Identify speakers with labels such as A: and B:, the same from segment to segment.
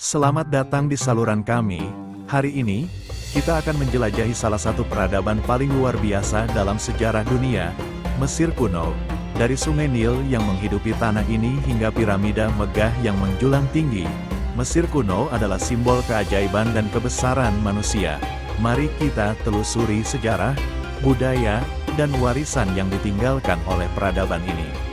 A: Selamat datang di saluran kami. Hari ini, kita akan menjelajahi salah satu peradaban paling luar biasa dalam sejarah dunia, Mesir kuno. Dari sungai Nil yang menghidupi tanah ini hingga piramida megah yang menjulang tinggi, Mesir kuno adalah simbol keajaiban dan kebesaran manusia. Mari kita telusuri sejarah, budaya, dan warisan yang ditinggalkan oleh peradaban ini.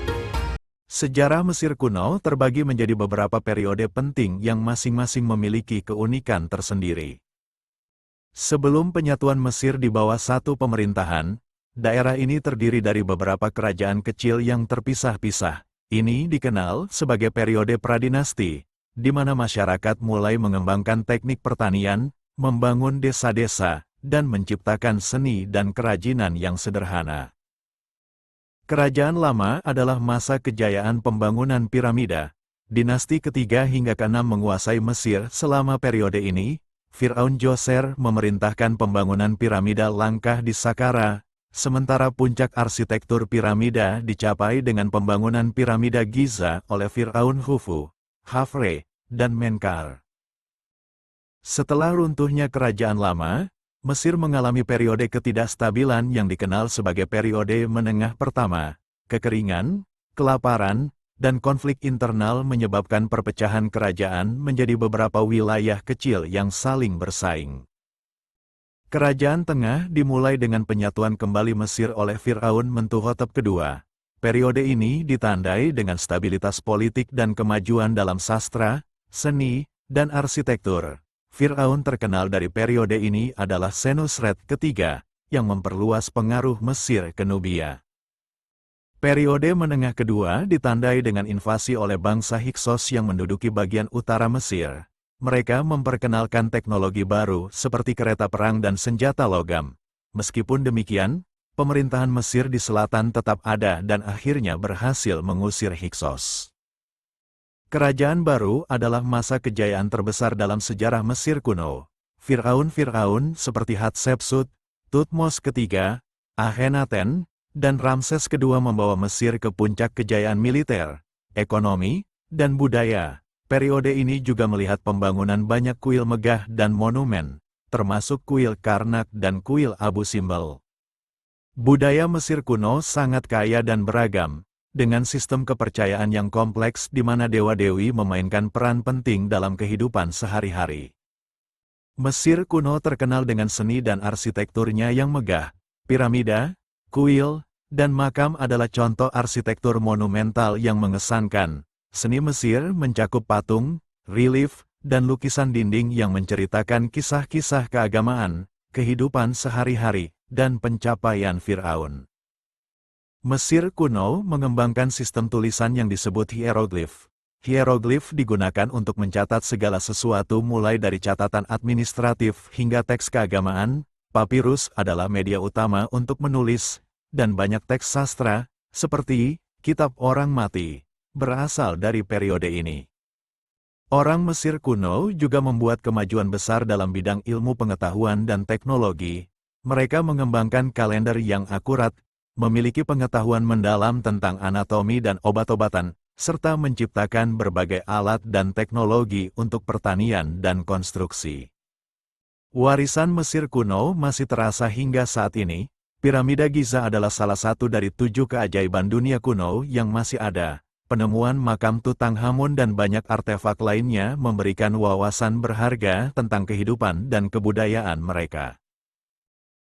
A: Sejarah Mesir kuno terbagi menjadi beberapa periode penting yang masing-masing memiliki keunikan tersendiri. Sebelum penyatuan Mesir di bawah satu pemerintahan, daerah ini terdiri dari beberapa kerajaan kecil yang terpisah-pisah. Ini dikenal sebagai periode pradinasti, di mana masyarakat mulai mengembangkan teknik pertanian, membangun desa-desa, dan menciptakan seni dan kerajinan yang sederhana. Kerajaan Lama adalah masa kejayaan pembangunan piramida. Dinasti ketiga hingga keenam menguasai Mesir selama periode ini. Firaun Djoser memerintahkan pembangunan piramida langkah di Saqqara, sementara puncak arsitektur piramida dicapai dengan pembangunan piramida Giza oleh Firaun Khufu, Khafre, dan Menkaure. Setelah runtuhnya Kerajaan Lama, Mesir mengalami periode ketidakstabilan yang dikenal sebagai periode menengah pertama. Kekeringan, kelaparan, dan konflik internal menyebabkan perpecahan kerajaan menjadi beberapa wilayah kecil yang saling bersaing. Kerajaan Tengah dimulai dengan penyatuan kembali Mesir oleh Firaun Mentuhotep II. Periode ini ditandai dengan stabilitas politik dan kemajuan dalam sastra, seni, dan arsitektur. Firaun terkenal dari periode ini adalah Senusret III, yang memperluas pengaruh Mesir ke Nubia. Periode menengah kedua ditandai dengan invasi oleh bangsa Hyksos yang menduduki bagian utara Mesir. Mereka memperkenalkan teknologi baru seperti kereta perang dan senjata logam. Meskipun demikian, pemerintahan Mesir di selatan tetap ada dan akhirnya berhasil mengusir Hyksos. Kerajaan baru adalah masa kejayaan terbesar dalam sejarah Mesir kuno. Firaun-Firaun seperti Hatshepsut, Thutmose III, Akhenaten, dan Ramses II membawa Mesir ke puncak kejayaan militer, ekonomi, dan budaya. Periode ini juga melihat pembangunan banyak kuil megah dan monumen, termasuk kuil Karnak dan kuil Abu Simbel. Budaya Mesir kuno sangat kaya dan beragam, dengan sistem kepercayaan yang kompleks di mana dewa-dewi memainkan peran penting dalam kehidupan sehari-hari. Mesir kuno terkenal dengan seni dan arsitekturnya yang megah. Piramida, kuil, dan makam adalah contoh arsitektur monumental yang mengesankan. Seni Mesir mencakup patung, relief, dan lukisan dinding yang menceritakan kisah-kisah keagamaan, kehidupan sehari-hari, dan pencapaian Firaun. Mesir kuno mengembangkan sistem tulisan yang disebut hieroglif. Hieroglif digunakan untuk mencatat segala sesuatu mulai dari catatan administratif hingga teks keagamaan. Papirus adalah media utama untuk menulis, dan banyak teks sastra, seperti Kitab Orang Mati, berasal dari periode ini. Orang Mesir kuno juga membuat kemajuan besar dalam bidang ilmu pengetahuan dan teknologi. Mereka mengembangkan kalender yang akurat, memiliki pengetahuan mendalam tentang anatomi dan obat-obatan, serta menciptakan berbagai alat dan teknologi untuk pertanian dan konstruksi. Warisan Mesir kuno masih terasa hingga saat ini. Piramida Giza adalah salah satu dari 7 keajaiban dunia kuno yang masih ada. Penemuan makam Tutankhamun dan banyak artefak lainnya memberikan wawasan berharga tentang kehidupan dan kebudayaan mereka.